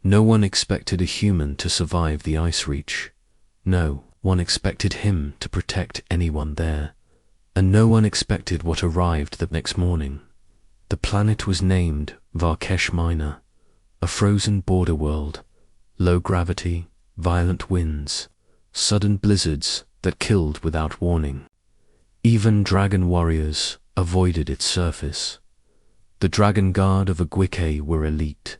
No one expected a human to survive the ice reach. No one expected him to protect anyone there. And no one expected what arrived the next morning. The planet was named Varkesh Minor, a frozen border world, low gravity, violent winds, sudden blizzards that killed without warning. Even dragon warriors avoided its surface. The dragon guard of Aguacate were elite,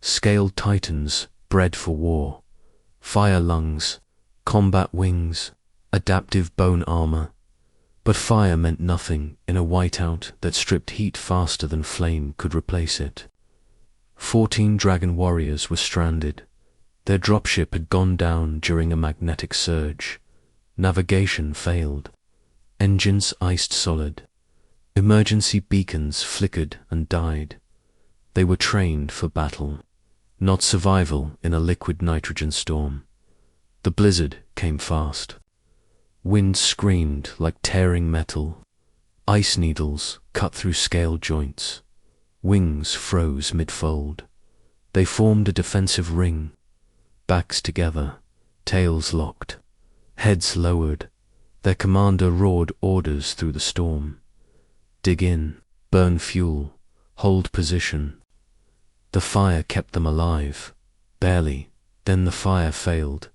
scaled titans bred for war, fire lungs, combat wings, adaptive bone armor. But fire meant nothing in a whiteout that stripped heat faster than flame could replace it. 14 dragon warriors were stranded. Their dropship had gone down during a magnetic surge. Navigation failed. Engines iced solid. Emergency beacons flickered and died. They were trained for battle, not survival in a liquid nitrogen storm. The blizzard came fast. Wind screamed like tearing metal. Ice needles cut through scale joints. Wings froze mid-fold. They formed a defensive ring. Backs together, tails locked, heads lowered. Their commander roared orders through the storm. Dig in, burn fuel, hold position. The fire kept them alive. Barely, then the fire failed.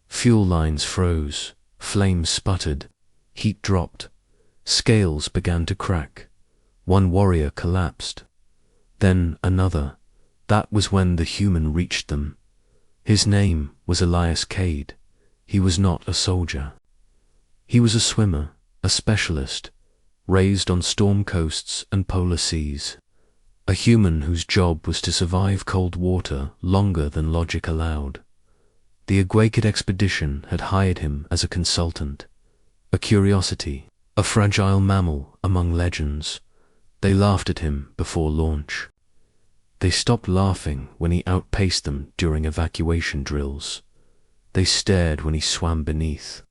Fuel lines froze. Flames sputtered, heat dropped, scales began to crack. One warrior collapsed. Then another. That was when the human reached them. His name was Elias Cade. He was not a soldier. He was a swimmer, a specialist, raised on storm coasts and polar seas. A human whose job was to survive cold water longer than logic allowed. The Aguacate expedition had hired him as a consultant, a curiosity, a fragile mammal among legends. They laughed at him before launch. They stopped laughing when he outpaced them during evacuation drills. They stared when he swam beneath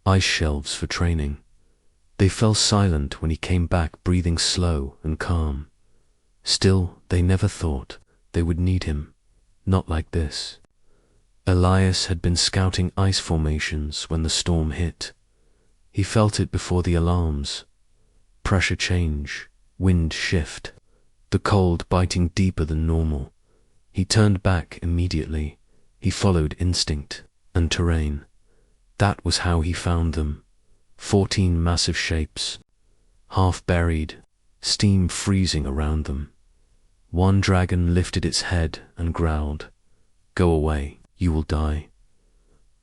ice shelves for training. They fell silent when he came back breathing slow and calm. Still, they never thought they would need him, not like this. Elias had been scouting ice formations when the storm hit. He felt it before the alarms. Pressure change, wind shift, the cold biting deeper than normal. He turned back immediately. He followed instinct and terrain. That was how he found them. 14 massive shapes, half buried, steam freezing around them. One dragon lifted its head and growled, "Go away. You will die."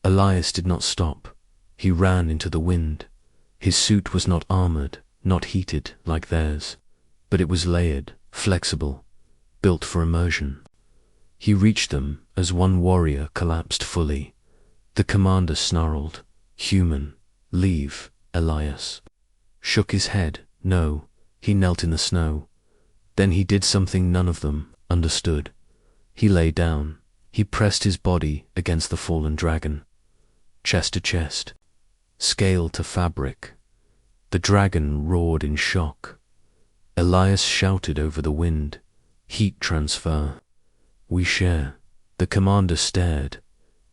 Elias did not stop. He ran into the wind. His suit was not armored, not heated like theirs, but it was layered, flexible, built for immersion. He reached them as one warrior collapsed fully. The commander snarled, "Human, leave, Elias." Shook his head, no. He knelt in the snow. Then he did something none of them understood. He lay down. He pressed his body against the fallen dragon, chest to chest, scale to fabric. The dragon roared in shock. Elias shouted over the wind, "Heat transfer. We share." The commander stared.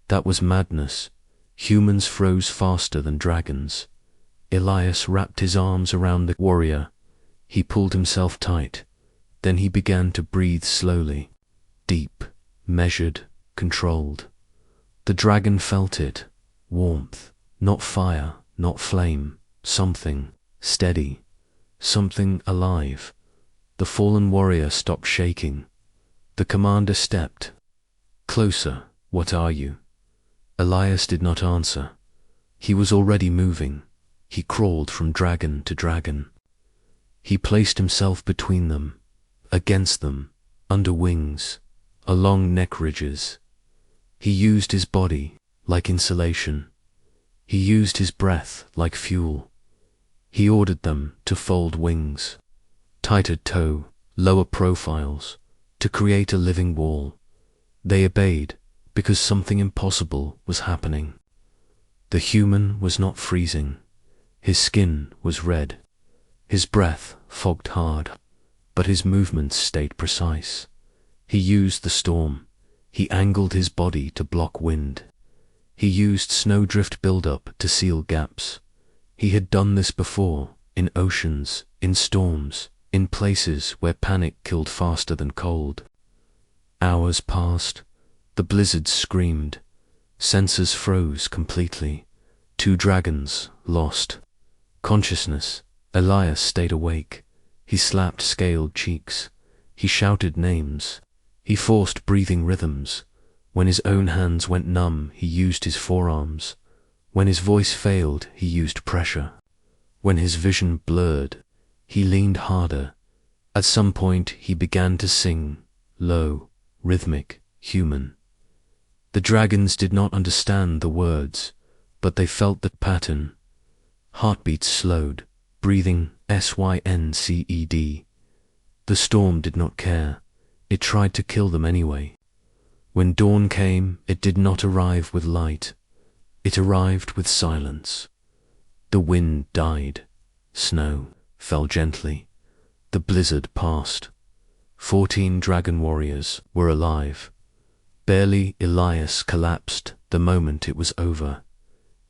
That was madness. Humans froze faster than dragons. Elias wrapped his arms around the warrior. He pulled himself tight. Then he began to breathe slowly, deep, measured, controlled. The dragon felt it. Warmth, not fire, not flame. Something steady, something alive. The fallen warrior stopped shaking. The commander stepped. "Closer, what are you?" Elias did not answer. He was already moving. He crawled from dragon to dragon. He placed himself between them, against them, under wings, along neck ridges. He used his body like insulation. He used his breath like fuel. He ordered them to fold wings, tighter toe, lower profiles, to create a living wall. They obeyed because something impossible was happening. The human was not freezing. His skin was red. His breath fogged hard, but his movements stayed precise. He used the storm. He angled his body to block wind. He used snowdrift buildup to seal gaps. He had done this before, in oceans, in storms, in places where panic killed faster than cold. Hours passed. The blizzards screamed. Sensors froze completely. 2 dragons lost consciousness. Elias stayed awake. He slapped scaled cheeks. He shouted names. He forced breathing rhythms. When his own hands went numb, he used his forearms. When his voice failed, he used pressure. When his vision blurred, he leaned harder. At some point, he began to sing, low, rhythmic, human. The dragons did not understand the words, but they felt the pattern. Heartbeats slowed, breathing synced. The storm did not care. It tried to kill them anyway. When dawn came, it did not arrive with light. It arrived with silence. The wind died. Snow fell gently. The blizzard passed. 14 dragon warriors were alive. Barely Elias collapsed the moment it was over.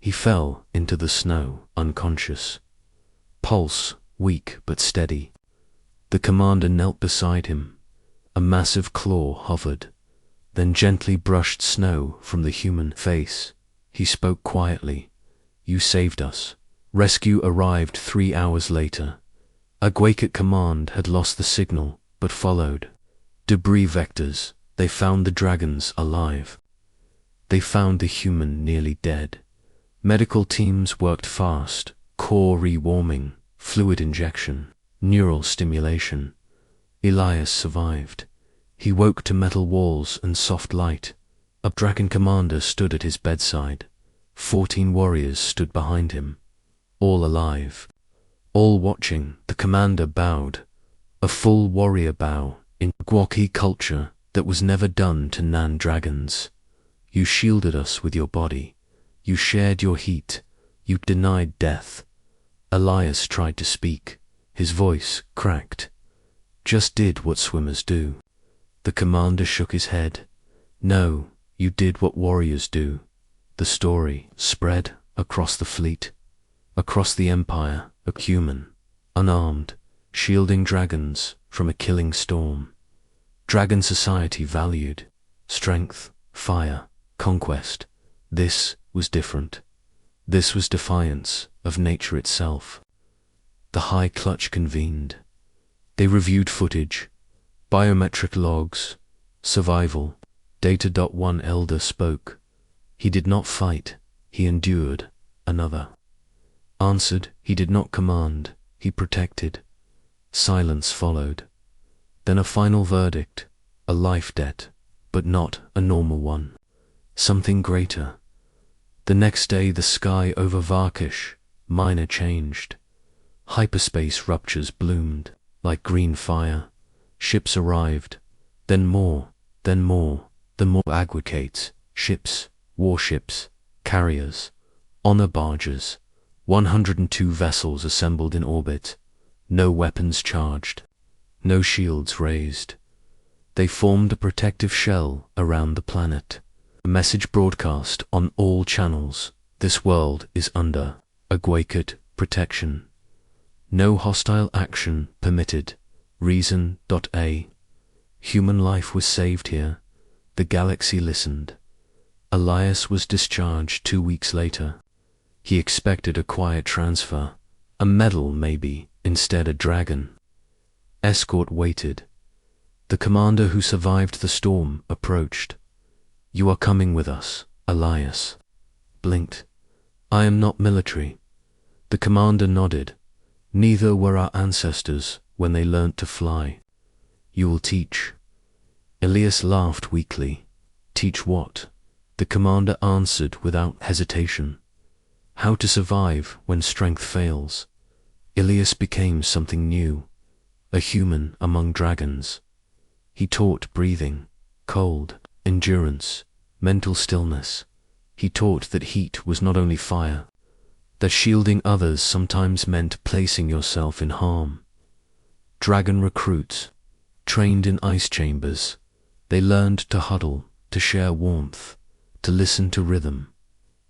He fell into the snow, unconscious. Pulse weak but steady. The commander knelt beside him. A massive claw hovered, then gently brushed snow from the human face. He spoke quietly. "You saved us." Rescue arrived 3 hours later. Aguacate command had lost the signal, but followed. Debris vectors. They found the dragons alive. They found the human nearly dead. Medical teams worked fast. Core rewarming, fluid injection, neural stimulation. Elias survived. He woke to metal walls and soft light. A dragon commander stood at his bedside. 14 warriors stood behind him. All alive. All watching. The commander bowed. A full warrior bow in Aguacate culture that was never done to non-dragons. You shielded us with your body. You shared your heat. You denied death. Elias tried to speak. His voice cracked. Just did what swimmers do. The commander shook his head. No, you did what warriors do. The story spread across the fleet, across the empire, a human, unarmed, shielding dragons from a killing storm. Dragon society valued strength, fire, conquest. This was different. This was defiance of nature itself. The High Clutch convened. They reviewed footage, biometric logs, survival. Data. One elder spoke. He did not fight, he endured. Another answered. He did not command, he protected. Silence followed. Then a final verdict, a life debt, but not a normal one. Something greater. The next day the sky over Varkish, minor changed. Hyperspace ruptures bloomed like green fire. Ships arrived, then more, then more, then more aguacates, ships, warships, carriers, honor barges, 102 vessels assembled in orbit, no weapons charged, no shields raised. They formed a protective shell around the planet. A message broadcast on all channels. This world is under Aguacate protection. No hostile action permitted. Reason. A. Human life was saved here. The galaxy listened. Elias was discharged 2 weeks later. He expected a quiet transfer. A medal, maybe, instead a dragon. Escort waited. The commander who survived the storm approached. "You are coming with us," Elias blinked. "I am not military." The commander nodded. "Neither were our ancestors when they learnt to fly. You will teach." Elias laughed weakly. "Teach what?" The commander answered without hesitation. "How to survive when strength fails." Elias became something new, a human among dragons. He taught breathing, cold, endurance, mental stillness. He taught that heat was not only fire, that shielding others sometimes meant placing yourself in harm. Dragon recruits, trained in ice chambers, they learned to huddle, to share warmth, to listen to rhythm.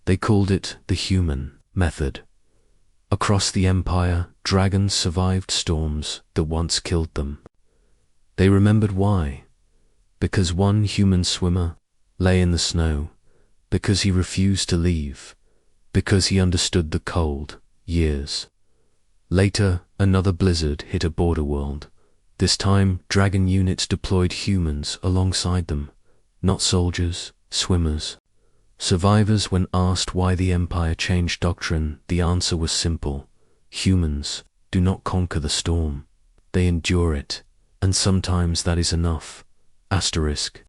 They called it the human method. Across the empire, dragons survived storms that once killed them. They remembered why. Because one human swimmer lay in the snow, because he refused to leave, because he understood the cold. Years later, another blizzard hit a border world. This time, dragon units deployed humans alongside them, not soldiers, swimmers. Survivors, when asked why the Empire changed doctrine, the answer was simple. Humans do not conquer the storm. They endure it, and sometimes that is enough. Asterisk.